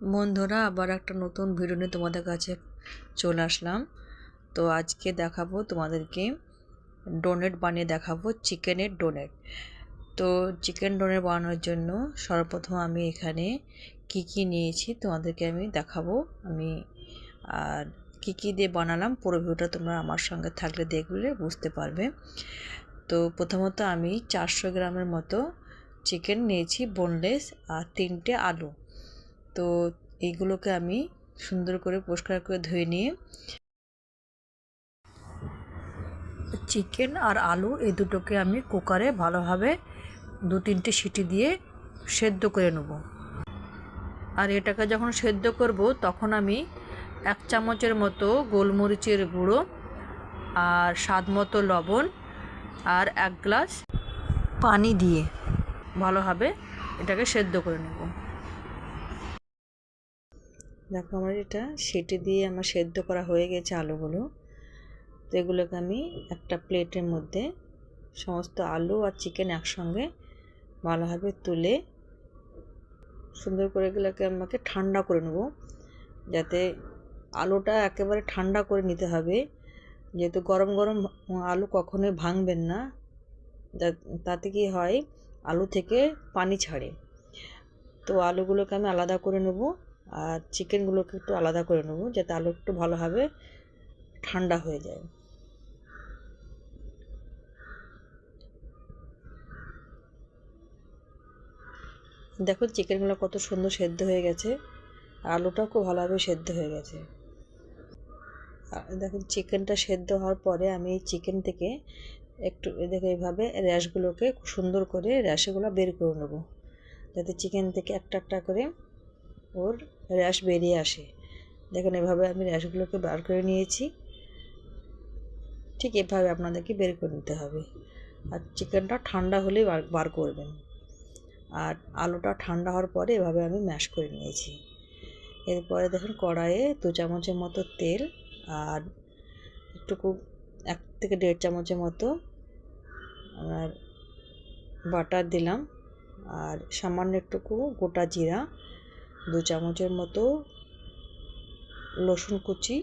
বন্ধুরা, আবার একটা নতুন ভিডিও নিয়ে তোমাদের কাছে চলে আসলাম। তো আজকে দেখাবো তোমাদেরকে ডোনেট বানিয়ে দেখাবো, চিকেনের ডোনেট। তো চিকেন ডোনেট বানানোর জন্য সর্বপ্রথম আমি এখানে কি নিয়েছি তোমাদেরকে আমি দেখাবো। আর কি দিয়ে বানালাম পুরো ভিডিওটা তোমরা আমার সঙ্গে থাকলে দেখলে বুঝতে পারবে। তো প্রথমত আমি 400 গ্রামের মতো চিকেন নিয়েছি বোনলেস, আর 3টে আলু। তো এইগুলোকে আমি সুন্দর করে পরিষ্কার করে ধুয়ে নিয়ে চিকেন আর আলু এই দুটোকে আমি কুকারে ভালোভাবে 2-3টে সিটি দিয়ে সেদ্ধ করে নেব। আর এটাকে যখন সেদ্ধ করব তখন আমি 1 চামচের মতো গোলমরিচের গুঁড়ো, আর স্বাদ মতো লবণ, আর 1 গ্লাস পানি দিয়ে ভালোভাবে এটাকে সেদ্ধ করে নেব। দেখো, আমার এটা সিটি দিয়ে আমার সেদ্ধ করা হয়ে গেছে আলুগুলো। তো এগুলোকে আমি একটা প্লেটের মধ্যে সমস্ত আলু আর চিকেন একসঙ্গে ভালোভাবে তুলে সুন্দর করে এগুলোকে আমাকে ঠান্ডা করে নেব, যাতে আলুটা একেবারে ঠান্ডা করে নিতে হবে, যেহেতু গরম গরম আলু কখনোই ভাঙবেন না। তাতে কি হয়, আলু থেকে পানি ছাড়ে। তো আলুগুলোকে আমি আলাদা করে নেব, আর চিকেনগুলোকে একটু আলাদা করে নেব, যাতে আলু একটু ভালোভাবে ঠান্ডা হয়ে যায়। দেখো, চিকেনগুলো কত সুন্দর সেদ্ধ হয়ে গেছে, আর আলুটাও খুব ভালোভাবে সেদ্ধ হয়ে গেছে। দেখো, চিকেনটা সেদ্ধ হওয়ার পরে আমি এই চিকেন থেকে একটু দেখো এইভাবে র্যাশগুলোকে খুব সুন্দর করে র্যাশগুলো বের করে নেব, যাতে চিকেন থেকে একটা একটা করে ওর র্যাশ বেরিয়ে আসে। দেখুন, এভাবে আমি র্যাশগুলোকে বার করে নিয়েছি। ঠিক এভাবে আপনাদেরকে বের করে নিতে হবে। আর চিকেনটা ঠান্ডা হলেই বার করবেন। আর আলুটা ঠান্ডা হওয়ার পরে এভাবে আমি ম্যাশ করে নিয়েছি। এরপরে দেখুন, কড়াইয়ে 2 চামচের মতো তেল, আর একটুকু 1 থেকে 1.5 চামচের মতো আমার বাটার দিলাম, আর সামান্য একটুকু গোটা জিরা, 2 চামচের মতো রসুন কুচি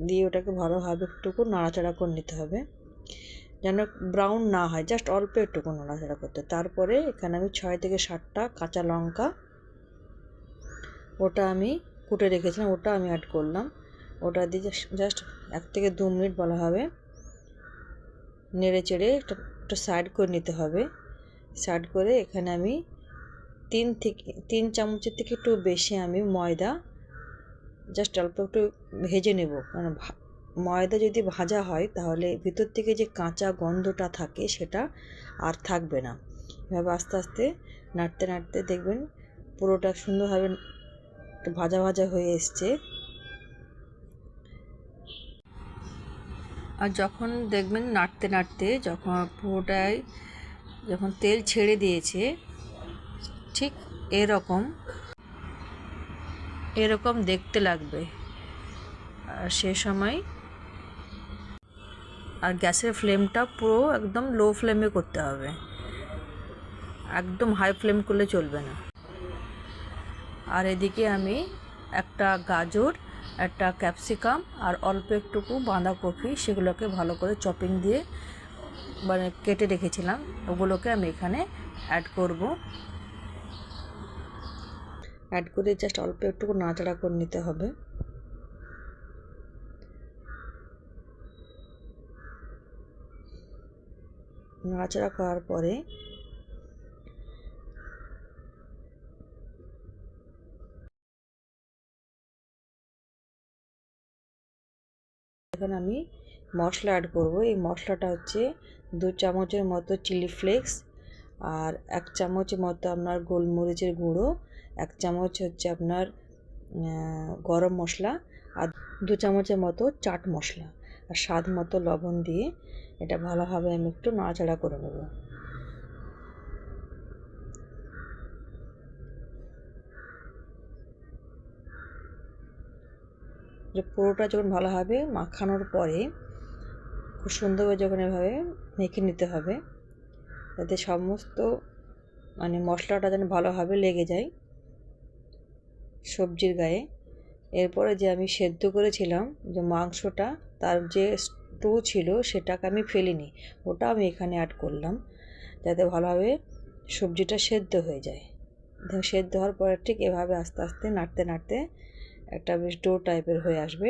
দিয়ে ওটাকে ভালোভাবে একটুকু নাড়াচাড়া করে নিতে হবে, যেন ব্রাউন না হয়, জাস্ট অল্প একটুকু নাড়াচাড়া করতে। তারপরে এখানে আমি 6 থেকে 7টা কাঁচা লঙ্কা, ওটা আমি কুটে রেখেছিলাম, ওটা আমি অ্যাড করলাম। ওটা দিয়ে জাস্ট 1 থেকে 2 মিনিট ভালোভাবে নেড়ে চেড়ে একটু সাইড করে নিতে হবে। সাইড করে এখানে আমি 3 চামচের থেকে একটু বেশি আমি ময়দা জাস্ট অল্প একটু ভেজে নেব, কারণ ময়দা যদি ভাজা হয় তাহলে ভিতর থেকে যে কাঁচা গন্ধটা থাকে সেটা আর থাকবে না। এভাবে আস্তে আস্তে নাড়তে নাড়তে দেখবেন পুরোটা সুন্দরভাবে ভাজা ভাজা হয়ে এসছে। আর যখন দেখবেন নাড়তে নাড়তে যখন পুরোটাই যখন তেল ছেড়ে দিয়েছে, ঠিক এরকম দেখতে লাগবে। আর সে সময় আর গ্যাসের ফ্লেমটা পুরো একদম লো ফ্লেমে করতে হবে, একদম হাই ফ্লেম করলে চলবে না। আর এদিকে আমি একটা গাজর, একটা ক্যাপসিকাম, আর অল্প একটুকু বাঁধাকপি, সেগুলোকে ভালো করে চপিং দিয়ে মানে কেটে রেখেছিলাম, ওগুলোকে আমি এখানে অ্যাড করব। অ্যাড করে জাস্ট অল্প একটুকু নাড়াচাড়া করে নিতে হবে। নাড়াচাড়া করার পরে এখন আমি মশলা অ্যাড করব। এই মশলাটা হচ্ছে 2 চামচের মতো চিলি ফ্লেক্স, আর 1 চামচের মতো আপনার গোলমরিচের গুঁড়ো, 1 চামচ হচ্ছে আপনার গরম মশলা, আর 2 চামচের মতো চাট মশলা, আর স্বাদ মতো লবণ দিয়ে এটা ভালোভাবে আমি একটু নাড়াচাড়া করে নেব। যে পুরোটা যখন ভালোভাবে মাখানোর পরে খুব সুন্দরভাবে যখন এভাবে মেখে নিতে হবে, যাতে সমস্ত মানে মশলাটা যেন ভালোভাবে লেগে যায় সবজির গায়ে। এরপরে যে আমি সেদ্ধ করেছিলাম যে মাংসটা, তার যে স্টু ছিল সেটাকে আমি ফেলিনি, ওটা আমি এখানে অ্যাড করলাম যাতে ভালোভাবে সবজিটা সেদ্ধ হয়ে যায়। সেদ্ধ হওয়ার পরে ঠিক এভাবে আস্তে আস্তে নাড়তে নাড়তে একটা বেশ ডো টাইপের হয়ে আসবে।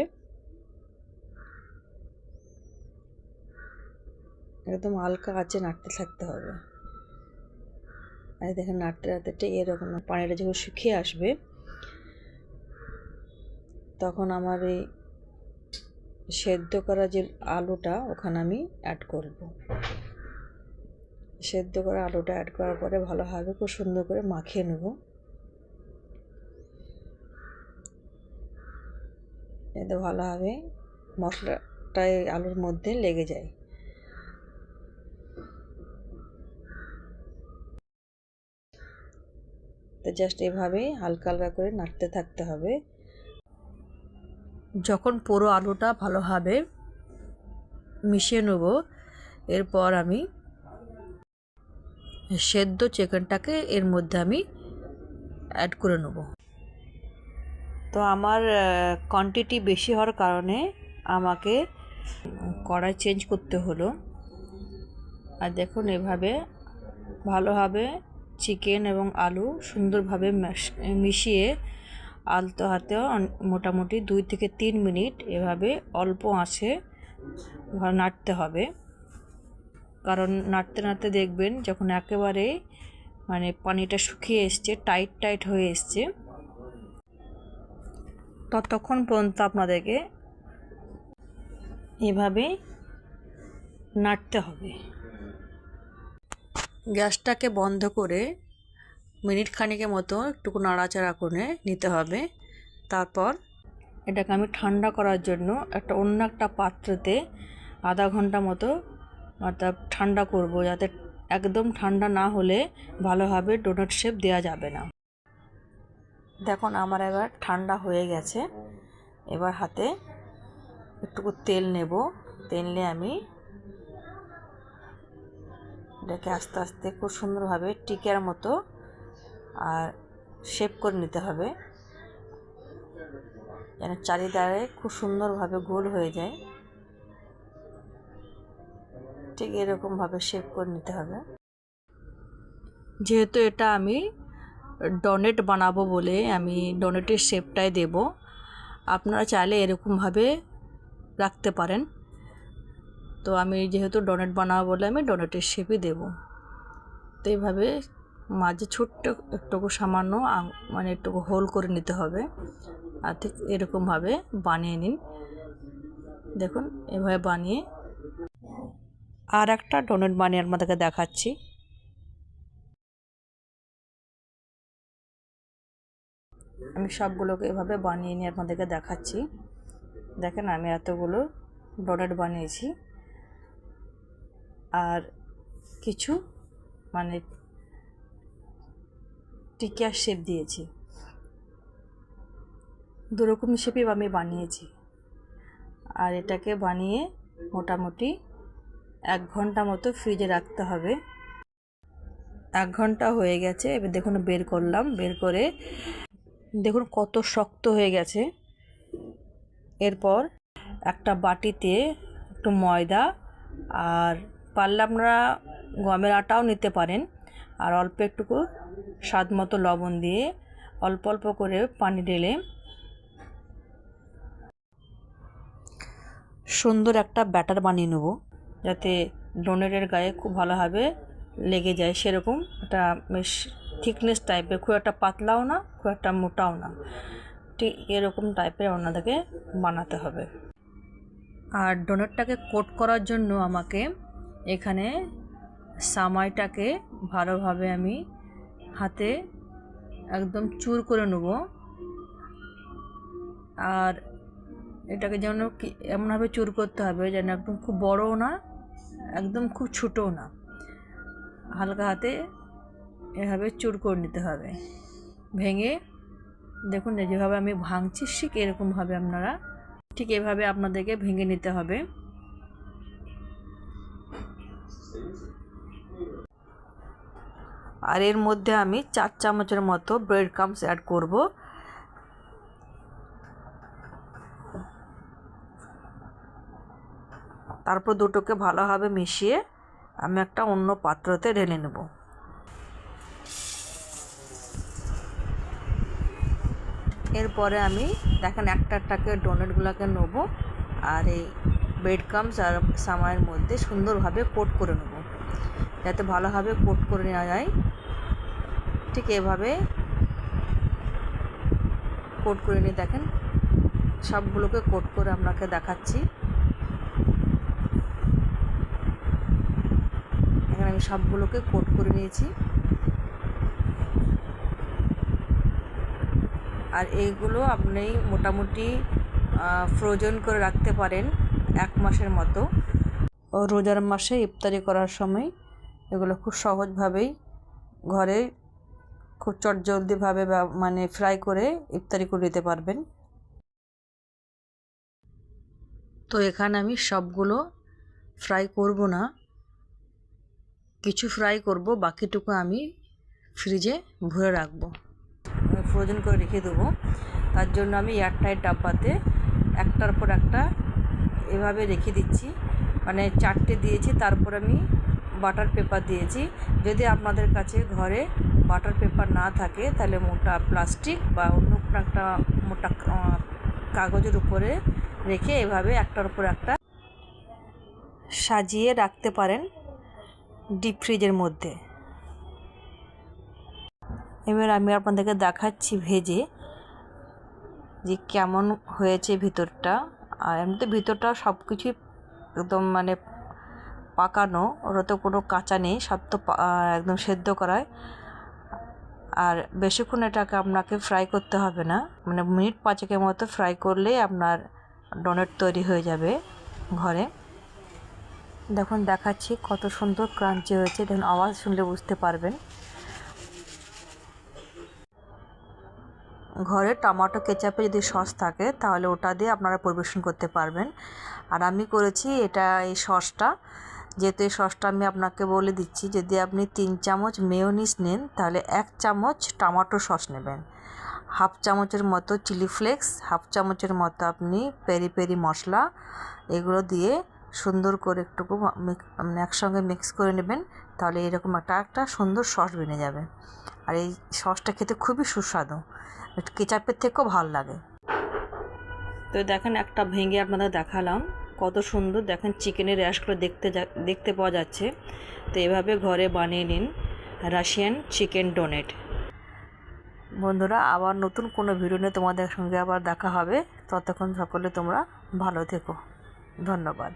একদম হালকা আঁচে নাড়তে থাকতে হবে। আর দেখেন নাড়তে নাড়তে ঠিক এরকম পানিটা যখন শুকিয়ে আসবে তখন আমার এই সেদ্ধ করা যে আলুটা ওখানে আমি অ্যাড করব। সেদ্ধ করা আলুটা অ্যাড করার পরে ভালোভাবে খুব সুন্দর করে মাখিয়ে নেব যাতে ভালোভাবে মশলাটা আলুর মধ্যে লেগে যায়। তো জাস্ট এভাবেই হালকা হালকা করে নাড়তে থাকতে হবে। যখন পুরো আলুটা ভালোভাবে মিশিয়ে নেব, এরপর আমি সেদ্ধ চিকেনটাকে এর মধ্যে আমি অ্যাড করে নেব। তো আমার কোয়ান্টিটি বেশি হওয়ার কারণে আমাকে কড়াই চেঞ্জ করতে হলো। আর দেখুন এভাবে ভালোভাবে চিকেন এবং আলু সুন্দরভাবে মিশিয়ে আলতো হাতে মোটামুটি 2 থেকে 3 মিনিট এভাবে অল্প আঁচে নাড়তে হবে। কারণ নাড়তে নাড়তে দেখবেন যখন একেবারে মানে পানিটা শুকিয়ে এসছে, টাইট টাইট হয়ে এসছে, ততক্ষণ পর্যন্ত আপনাদেরকে এভাবে নাড়তে হবে। গ্যাসটাকে বন্ধ করে মিনিট খানিকের মতো একটু নাড়াচাড়া করে নিতে হবে। তারপর এটাকে আমি ঠান্ডা করার জন্য অন্য একটা পাত্রতে আধা ঘন্টা মতো অর্থাৎ ঠান্ডা করব, যাতে একদম ঠান্ডা না হলে ভালোভাবে ডোনাট শেপ দেওয়া যাবে না। দেখুন আমার এবার ঠান্ডা হয়ে গেছে। এবার হাতে একটু তেল নেব। তেল নিয়ে আমি এটাকে আস্তে আস্তে খুব সুন্দরভাবে টিকের মতো আর শেপ করে নিতে হবে, যেন চারিধারে খুব সুন্দরভাবে গোল হয়ে যায়। ঠিক এরকমভাবে শেপ করে নিতে হবে। যেহেতু এটা আমি ডোনাট বানাবো বলে আমি ডোনাটের শেপটাই দেব। আপনারা চাইলে এরকমভাবে রাখতে পারেন। তো আমি যেহেতু ডোনাট বানাবো বলে আমি ডোনাটের শেপই দেব। তো এইভাবে মাঝে ছোট্ট একটু সামান্য মানে একটু হোল করে নিতে হবে। আর ঠিক এরকমভাবে বানিয়ে নিন। দেখুন এভাবে বানিয়ে আর একটা ডোনাট বানিয়ে আপনাদেরকে দেখাচ্ছি। আমি সবগুলোকে এভাবে বানিয়ে নিয়ে আপনাদেরকে দেখাচ্ছি। দেখেন আমি এতগুলো ডোনাট বানিয়েছি আর কিছু মানে টিকিয়ার শেপ দিয়েছি। দুরকম শেপই আমি বানিয়েছি। আর এটাকে বানিয়ে মোটামুটি 1 ঘন্টা মতো ফ্রিজে রাখতে হবে। 1 ঘন্টা হয়ে গেছে। এবার দেখুন বের করলাম, বের করে দেখুন কত শক্ত হয়ে গেছে। এরপর একটা বাটিতে একটু ময়দা আর পারলে আপনারা গমের আটাও নিতে পারেন, আর অল্প একটুকু স্বাদ মতো লবণ দিয়ে অল্প অল্প করে পানি ঢেলে সুন্দর একটা ব্যাটার বানিয়ে নেব, যাতে ডোনাটের গায়ে খুব ভালোভাবে লেগে যায়। সেরকম একটা বেশ থিকনেস টাইপের, খুব একটা পাতলাও না খুব একটা মোটাও না, ঠিক এরকম টাইপের ওনাদেরকে বানাতে হবে। আর ডোনাটটাকে কোট করার জন্য আমাকে এখানে সামাইটাকে ভালোভাবে আমি হাতে একদম চুর করে নেব। আর এটাকে যেন এমনভাবে চুর করতে হবে যেন একদম খুব বড়ও না একদম খুব ছোটও না, হালকা হাতে এভাবে চুর করে নিতে হবে। ভেঙে দেখুন যেভাবে আমি ভাঙছি ঠিক এরকমভাবে আপনারা ঠিক এভাবে আপনাদেরকে ভেঙে নিতে হবে। আর এর মধ্যে আমি 4 চামচের মতো ব্রেড ক্রাম্বস অ্যাড করব। তারপর দুটোকে ভালোভাবে মিশিয়ে আমি একটা অন্য পাত্রতে ঢেলে নেব। এরপরে আমি দেখেন একটাকে ডোনাটগুলোকে নেব আর এই ব্রেড ক্রাম্বস আর সামাইয়ের মধ্যে সুন্দরভাবে কোট করে নেব, যাতে ভালোভাবে কোট করে নেওয়া যায়। ঠিক এভাবে কোট করে নিয়ে দেখেন সবগুলোকে কোট করে আপনাকে দেখাচ্ছি। এখানে আমি সবগুলোকে কোট করে নিয়েছি। আর এইগুলো আপনি মোটামুটি ফ্রোজেন করে রাখতে পারেন 1 মাসের মতো। রোজার মাসে ইফতারি করার সময় এগুলো খুব সহজভাবেই ঘরে খুব চটজলদিভাবে মানে ফ্রাই করে ইফতারি করে নিতে পারবেন। তো এখানে আমি সবগুলো ফ্রাই করব না, কিছু ফ্রাই করব, বাকিটুকু আমি ফ্রিজে ভরে রাখবো, ফ্রোজেন করে রেখে দেবো। তার জন্য আমি এয়ারটাইট ডাব্বাতে একটার পর একটা এভাবে রেখে দিচ্ছি। মানে 4টে দিয়েছি, তারপর আমি বাটার পেপার দিয়েছি। যদি আপনাদের কাছে ঘরে বাটার পেপার না থাকে তাহলে মোটা প্লাস্টিক বা অন্য কোনো একটা মোটা কাগজের উপরে রেখে এভাবে একটার উপর একটা সাজিয়ে রাখতে পারেন ডিপ ফ্রিজের মধ্যে। এবার আমি আপনাদেরকে দেখাচ্ছি ভেজে যে কেমন হয়েছে ভিতরটা। আর এমনিতে ভিতরটা সব কিছুই একদম মানে পাকানো, ওটা তো কোনো কাঁচা নেই, সব তো একদম সেদ্ধ করায়। আর বেশিক্ষণ এটাকে আপনাকে ফ্রাই করতে হবে না, মানে মিনিট 5 মতো ফ্রাই করলেই আপনার ডোনাট তৈরি হয়ে যাবে ঘরে। দেখুন দেখাচ্ছি কত সুন্দর ক্রাঞ্চি হয়েছে, দেখুন আওয়াজ শুনলে বুঝতে পারবেন। ঘরে টমেটো কেচাপে যদি সস থাকে তাহলে ওটা দিয়ে আপনারা পরিবেশন করতে পারবেন। আর আমি করেছি এটা এই সসটা, যেহেতু এই সসটা আমি আপনাকে বলে দিচ্ছি, যদি আপনি 3 চামচ মেয়োনিজ নেন তাহলে 1 চামচ টমেটো সস নেবেন, 1/2 চামচের মতো চিলি ফ্লেক্স, 1/2 চামচের মতো আপনি পেরি পেরি মশলা, এগুলো দিয়ে সুন্দর করে একটুকু একসঙ্গে মিক্স করে নেবেন। তাহলে এরকম একটা সুন্দর সস বেরিয়ে যাবে। আর এই সসটা খেতে খুবই সুস্বাদু, কেচাপের থেকেও ভালো লাগে। তো দেখেন একটা ভেঙে আপনাদের দেখালাম কত সুন্দর, দেখেন চিকেনের র্যাশগুলো দেখতে পাওয়া যাচ্ছে। তো এভাবে ঘরে বানিয়ে নিন রাশিয়ান চিকেন ডোনেট। বন্ধুরা আবার নতুন কোনো ভিডিও নিয়ে তোমাদের সঙ্গে আবার দেখা হবে। ততক্ষণ সকলে তোমরা ভালো থেকো। ধন্যবাদ।